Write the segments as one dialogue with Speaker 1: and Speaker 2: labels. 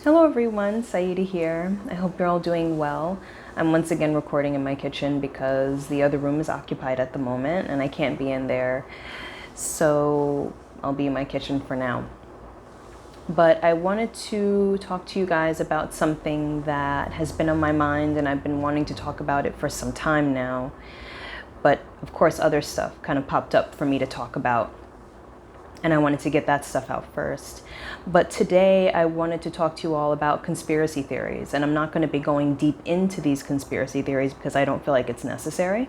Speaker 1: Hello everyone, Saidi here. I hope you're all doing well. I'm once again recording in my kitchen because the other room is occupied at the moment and I can't be in there. So I'll be in my kitchen for now. But I wanted to talk to you guys about something that has been on my mind and I've been wanting to talk about it for some time now. But of course, other stuff kind of popped up for me to talk about, and I wanted to get that stuff out first. But today I wanted to talk to you all about conspiracy theories, and I'm not going to be going deep into these conspiracy theories because I don't feel like it's necessary.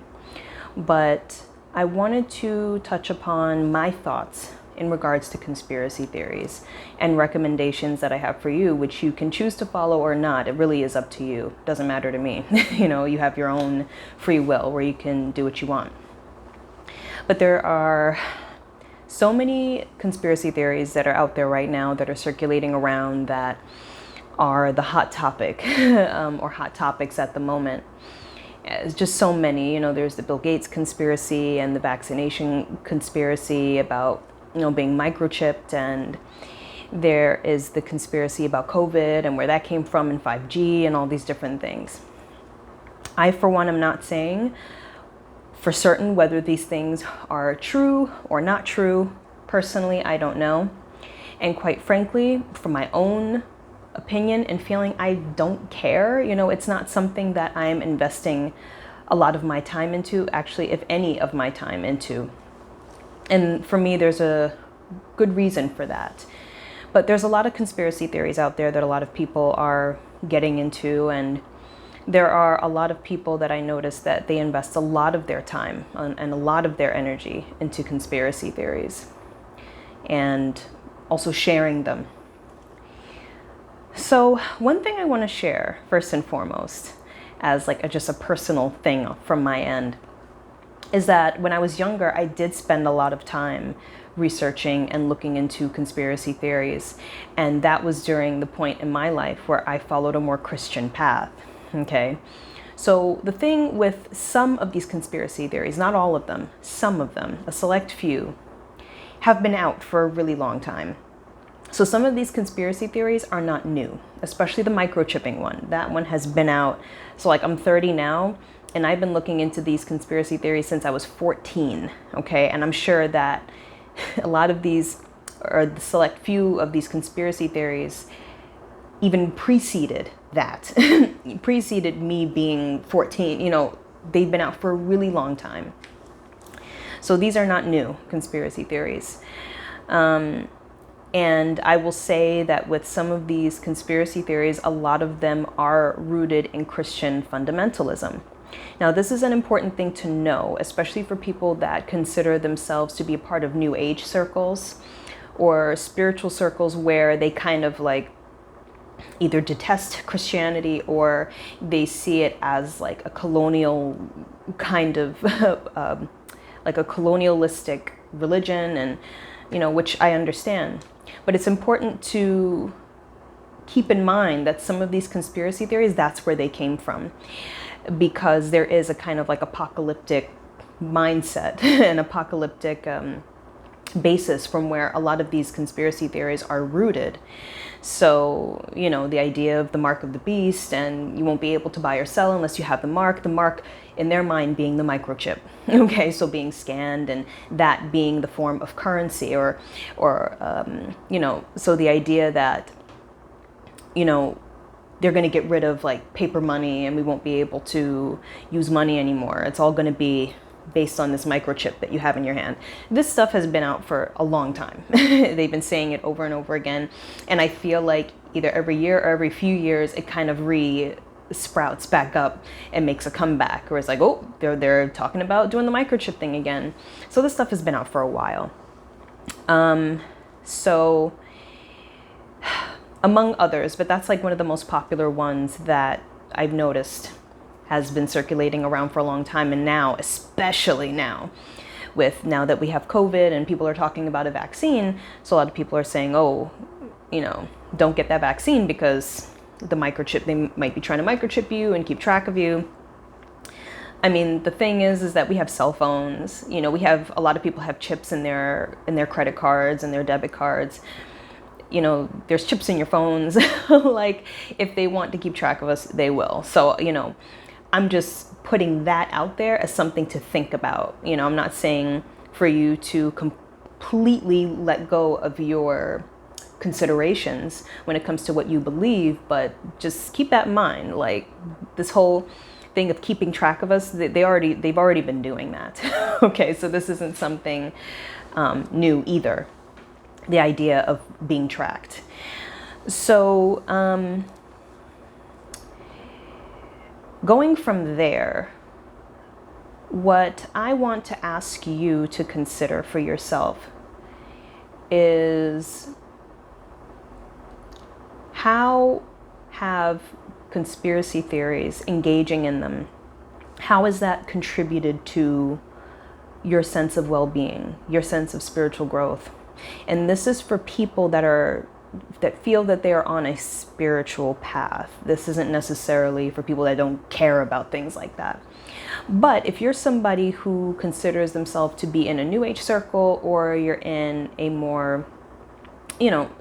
Speaker 1: But I wanted to touch upon my thoughts in regards to conspiracy theories and recommendations that I have for you, which you can choose to follow or not. It really is up to you. It doesn't matter to me. You have your own free will where you can do what you want. But there are so many conspiracy theories that are out there right now that are circulating around that are the hot topic or hot topics at the moment. It's just so many. There's the Bill Gates conspiracy and the vaccination conspiracy about, being microchipped. And there is the conspiracy about COVID and where that came from and 5G and all these different things. I, for one, am not saying for certain whether these things are true or not true. Personally, I don't know. And quite frankly, from my own opinion and feeling, I don't care. It's not something that I'm investing a lot of my time into, actually, if any of my time into. And for me, there's a good reason for that. But there's a lot of conspiracy theories out there that a lot of people are getting into, and there are a lot of people that I notice that they invest a lot of their time and a lot of their energy into conspiracy theories and also sharing them. So one thing I want to share first and foremost as just a personal thing from my end is that when I was younger, I did spend a lot of time researching and looking into conspiracy theories. And that was during the point in my life where I followed a more Christian path. Okay, so the thing with some of these conspiracy theories, not all of them, some of them, a select few, have been out for a really long time. So some of these conspiracy theories are not new, especially the microchipping one. That one has been out. So I'm 30 now, and I've been looking into these conspiracy theories since I was 14. Okay, and I'm sure that a lot of these, or the select few of these conspiracy theories, even preceded that, preceded me being 14. They've been out for a really long time. So these are not new conspiracy theories. And I will say that with some of these conspiracy theories, a lot of them are rooted in Christian fundamentalism. Now, this is an important thing to know, especially for people that consider themselves to be a part of New Age circles or spiritual circles where they kind of either detest Christianity or they see it as a colonial kind of a colonialistic religion, and which I understand. But it's important to keep in mind that some of these conspiracy theories, that's where they came from, because there is a kind of apocalyptic mindset and apocalyptic basis from where a lot of these conspiracy theories are rooted. So, the idea of the mark of the beast, and you won't be able to buy or sell unless you have the mark in their mind being the microchip. Okay, so being scanned and that being the form of currency or so the idea that, they're going to get rid of paper money and we won't be able to use money anymore. It's all going to be based on this microchip that you have in your hand. This stuff has been out for a long time. They've been saying it over and over again. And I feel like either every year or every few years, it kind of sprouts back up and makes a comeback. Where it's oh, they're talking about doing the microchip thing again. So this stuff has been out for a while. So among others, but that's one of the most popular ones that I've noticed has been circulating around for a long time. And now, especially now that we have COVID and people are talking about a vaccine, so a lot of people are saying, don't get that vaccine because the microchip, they might be trying to microchip you and keep track of you. I mean, the thing is that we have cell phones. We have a lot of people have chips in their credit cards and their debit cards. there's chips in your phones. Like, if they want to keep track of us, they will. So, I'm just putting that out there as something to think about. I'm not saying for you to completely let go of your considerations when it comes to what you believe, but just keep that in mind. Like, this whole thing of keeping track of us, they've already been doing that. Okay, so this isn't something new either, the idea of being tracked. So going from there, what I want to ask you to consider for yourself is, how have conspiracy theories, engaging in them, how has that contributed to your sense of well-being, your sense of spiritual growth? And this is for people that feel that they are on a spiritual path. This isn't necessarily for people that don't care about things like that. But if you're somebody who considers themselves to be in a New Age circle, or you're in a more,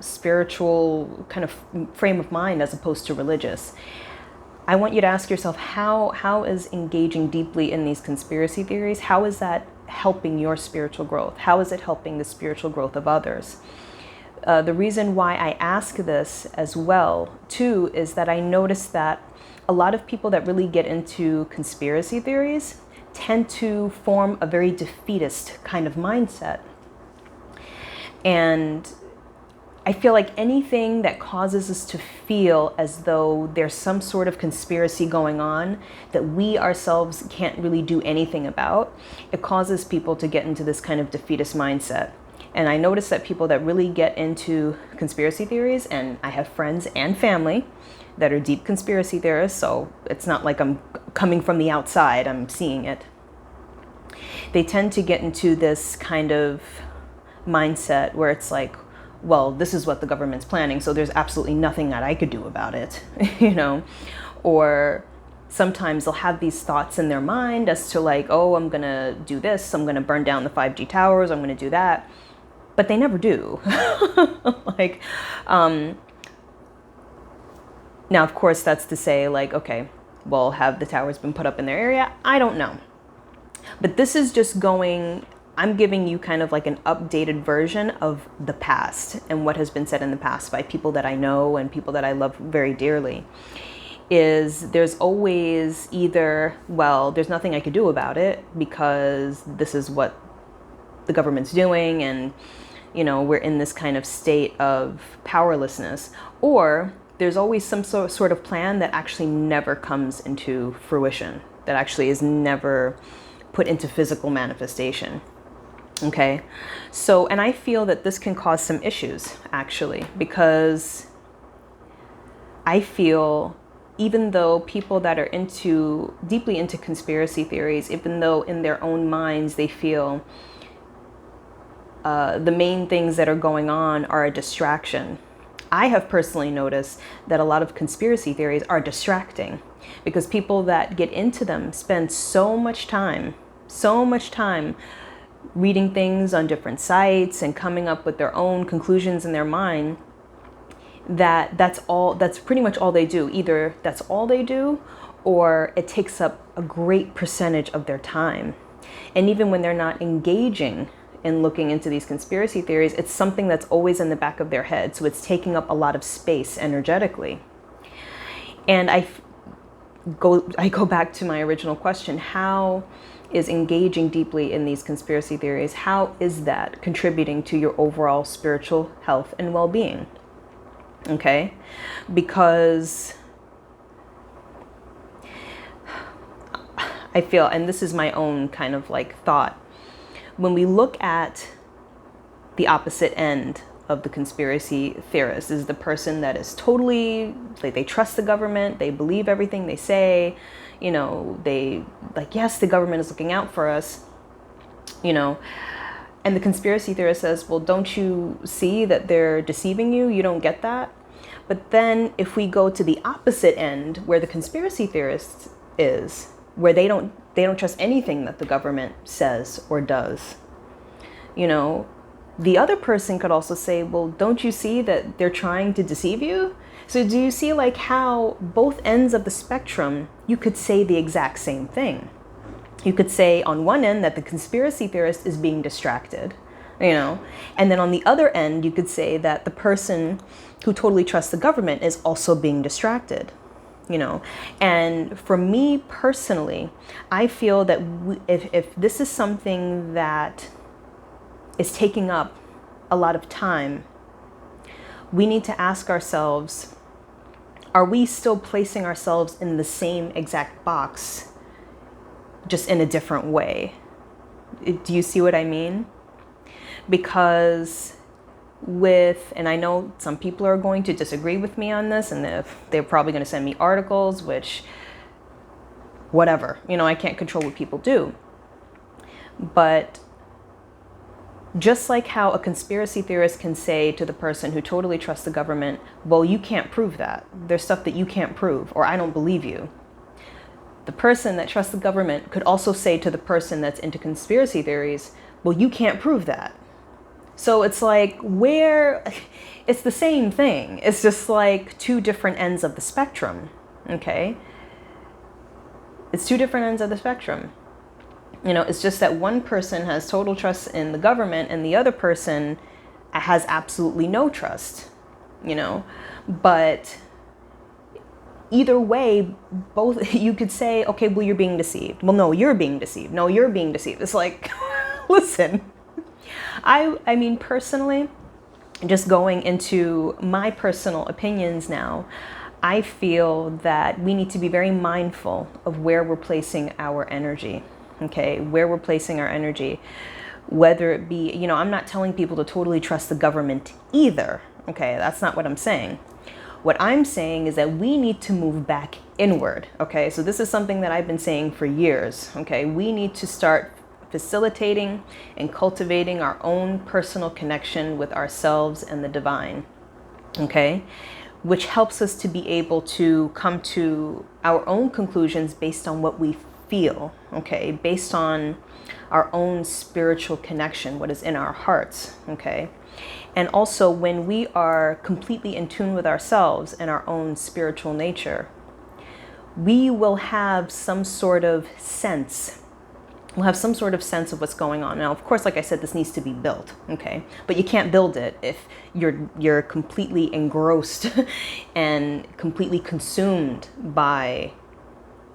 Speaker 1: spiritual kind of frame of mind as opposed to religious, I want you to ask yourself, how is engaging deeply in these conspiracy theories, how is that helping your spiritual growth? How is it helping the spiritual growth of others? The reason why I ask this as well, too, is that I notice that a lot of people that really get into conspiracy theories tend to form a very defeatist kind of mindset. And I feel like anything that causes us to feel as though there's some sort of conspiracy going on that we ourselves can't really do anything about, it causes people to get into this kind of defeatist mindset. And I notice that people that really get into conspiracy theories, and I have friends and family that are deep conspiracy theorists, so it's not like I'm coming from the outside, I'm seeing it. They tend to get into this kind of mindset where it's like, well, this is what the government's planning, so there's absolutely nothing that I could do about it, Or sometimes they'll have these thoughts in their mind as to like, oh, I'm gonna do this, I'm gonna burn down the 5G towers, I'm gonna do that. But they never do. Now, of course, that's to say, like, okay, well, have the towers been put up in their area? I don't know. But this is just I'm giving you kind of like an updated version of the past and what has been said in the past by people that I know and people that I love very dearly. There's always either, well, there's nothing I could do about it because this is what the government's doing, and we're in this kind of state of powerlessness, or there's always some sort of plan that actually never comes into fruition, that actually is never put into physical manifestation. Okay, so, and I feel that this can cause some issues, actually, because I feel even though people that are deeply into conspiracy theories, even though in their own minds they feel the main things that are going on are a distraction, I have personally noticed that a lot of conspiracy theories are distracting, because people that get into them spend so much time reading things on different sites and coming up with their own conclusions in their mind, that's pretty much all they do. Either that's all they do, or it takes up a great percentage of their time. And even when they're not engaging in looking into these conspiracy theories, it's something that's always in the back of their head, so it's taking up a lot of space energetically. And I go back to my original question: how is engaging deeply in these conspiracy theories, how is that contributing to your overall spiritual health and well-being? Okay, because I feel, and this is my own kind of like thought, when we look at the opposite end of the conspiracy theorist, is the person that is totally, like, they trust the government, they believe everything they say, they like, yes, the government is looking out for us, and the conspiracy theorist says, well, don't you see that they're deceiving you? You don't get that? But then if we go to the opposite end, where the conspiracy theorist is, where they don't trust anything that the government says or does, The other person could also say, well, don't you see that they're trying to deceive you? So do you see like how both ends of the spectrum, you could say the exact same thing? You could say on one end that the conspiracy theorist is being distracted, you know, and then on the other end, you could say that the person who totally trusts the government is also being distracted, you know. And for me personally, I feel that if this is something that is taking up a lot of time, we need to ask ourselves, are we still placing ourselves in the same exact box, just in a different way? Do you see what I mean? Because and I know some people are going to disagree with me on this, and they're probably going to send me articles, which, whatever, you know, I can't control what people do. But just like how a conspiracy theorist can say to the person who totally trusts the government, well, you can't prove that. There's stuff that you can't prove, or I don't believe you. The person that trusts the government could also say to the person that's into conspiracy theories, well, you can't prove that. So it's like, it's the same thing. It's just like two different ends of the spectrum, okay? It's two different ends of the spectrum. You know, it's just that one person has total trust in the government and the other person has absolutely no trust, you know? But either way, both, you could say, okay, well, you're being deceived. Well, no, you're being deceived. No, you're being deceived. It's like, listen, I mean, personally, just going into my personal opinions now, I feel that we need to be very mindful of where we're placing our energy, okay? Where we're placing our energy, whether it be, you know, I'm not telling people to totally trust the government either, okay? That's not what I'm saying. What I'm saying is that we need to move back inward, okay? So this is something that I've been saying for years, okay? We need to start facilitating and cultivating our own personal connection with ourselves and the divine, okay? Which helps us to be able to come to our own conclusions based on what we feel, okay? Based on our own spiritual connection, what is in our hearts, okay? And also when we are completely in tune with ourselves and our own spiritual nature, we will have some sort of sense. We'll have some sort of sense of what's going on. Now, of course, like I said, this needs to be built, okay? But you can't build it if you're completely engrossed and completely consumed by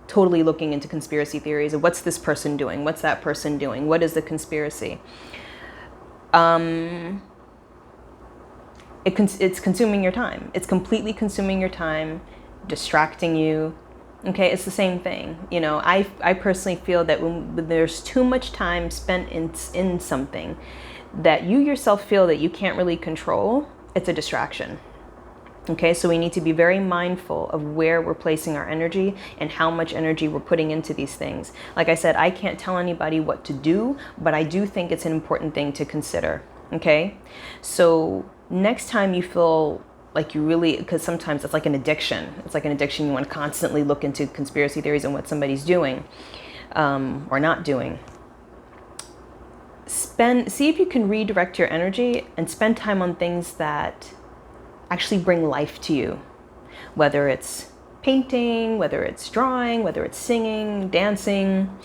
Speaker 1: totally looking into conspiracy theories of what's this person doing? What's that person doing? What is the conspiracy? It's consuming your time. It's completely consuming your time, distracting you. Okay, it's the same thing. You know, I personally feel that when there's too much time spent in something that you yourself feel that you can't really control, it's a distraction. Okay, so we need to be very mindful of where we're placing our energy and how much energy we're putting into these things. Like I said, I can't tell anybody what to do, but I do think it's an important thing to consider. Okay, so next time you feel like you really, because sometimes it's like an addiction. It's like an addiction. You want to constantly look into conspiracy theories and what somebody's doing or not doing. See if you can redirect your energy and spend time on things that actually bring life to you. Whether it's painting, whether it's drawing, whether it's singing, dancing.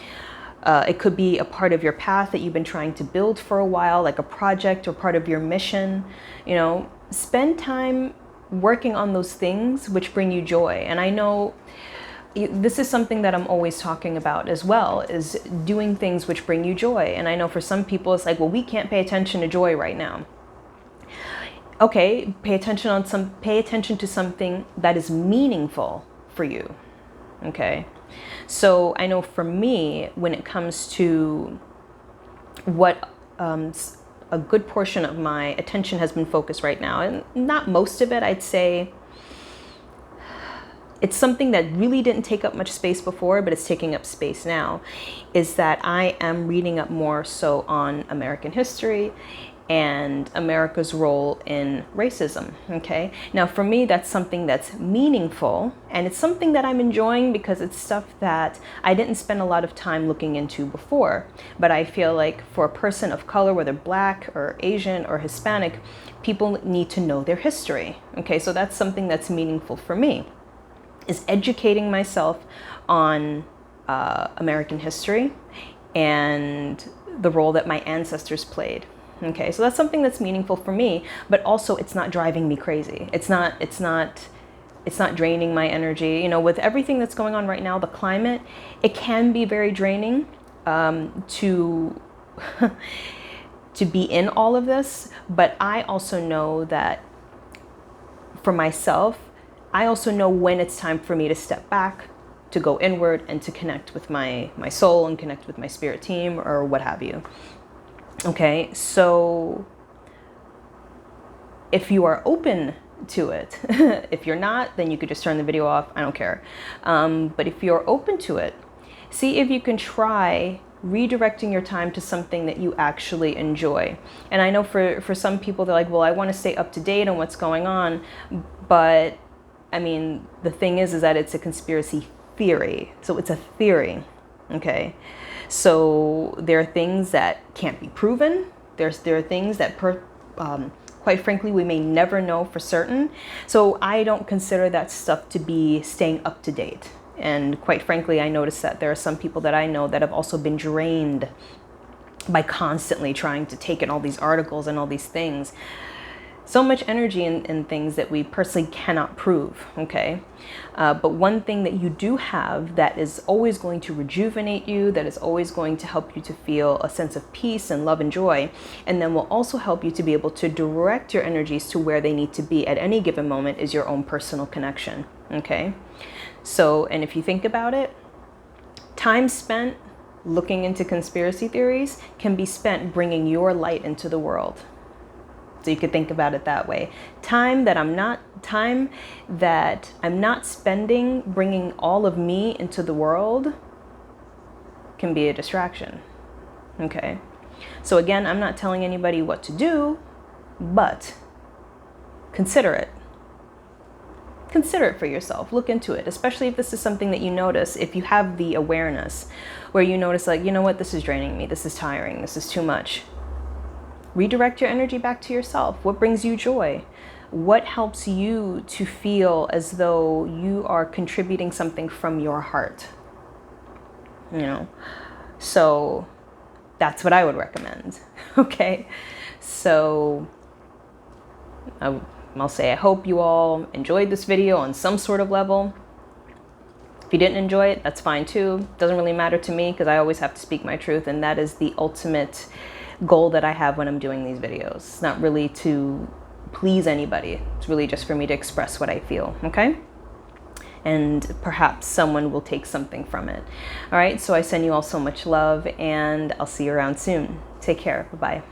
Speaker 1: It could be a part of your path that you've been trying to build for a while, like a project or part of your mission. You know, spend time working on those things which bring you joy. And I know this is something that I'm always talking about as well, is doing things which bring you joy. And I know for some people it's like, well, we can't pay attention to joy right now. Okay, pay attention to something that is meaningful for you. Okay. So I know for me, when it comes to what a good portion of my attention has been focused right now, and not most of it, I'd say it's something that really didn't take up much space before, but it's taking up space now, is that I am reading up more so on American history and America's role in racism, okay? Now, for me, that's something that's meaningful, and it's something that I'm enjoying because it's stuff that I didn't spend a lot of time looking into before. But I feel like for a person of color, whether Black or Asian or Hispanic, people need to know their history, okay? So that's something that's meaningful for me, is educating myself on American history and the role that my ancestors played. Okay, so that's something that's meaningful for me, but also it's not driving me crazy. It's not draining my energy. You know, with everything that's going on right now, the climate, it can be very draining to to be in all of this. But I also know that for myself, I also know when it's time for me to step back, to go inward, and to connect with my soul and connect with my spirit team or what have you. Okay, so if you are open to it, if you're not, then you could just turn the video off. I don't care. But if you're open to it, see if you can try redirecting your time to something that you actually enjoy. And I know for some people, they're like, well, I want to stay up to date on what's going on. But I mean, the thing is that it's a conspiracy theory. So it's a theory, okay? So there are things that can't be proven. There are things that, quite frankly, we may never know for certain. So I don't consider that stuff to be staying up to date. And quite frankly, I noticed that there are some people that I know that have also been drained by constantly trying to take in all these articles and all these things. So much energy in things that we personally cannot prove, okay? But one thing that you do have that is always going to rejuvenate you, that is always going to help you to feel a sense of peace and love and joy, and then will also help you to be able to direct your energies to where they need to be at any given moment, is your own personal connection, okay? So, and if you think about it, time spent looking into conspiracy theories can be spent bringing your light into the world. So you could think about it that way. Time that I'm not spending bringing all of me into the world can be a distraction. Okay. So again, I'm not telling anybody what to do, but consider it. Consider it for yourself. Look into it, especially if this is something that you notice, if you have the awareness where you notice, like, you know what, this is draining me, this is tiring, this is too much. Redirect your energy back to yourself. What brings you joy? What helps you to feel as though you are contributing something from your heart? You know, so that's what I would recommend. Okay, so I'll say I hope you all enjoyed this video on some sort of level. If you didn't enjoy it, that's fine too. Doesn't really matter to me because I always have to speak my truth, and that is the ultimate goal that I have when I'm doing these videos. It's not really to please anybody. It's really just for me to express what I feel, okay? And perhaps someone will take something from it. All right, so I send you all so much love, and I'll see you around soon. Take care. Bye-bye.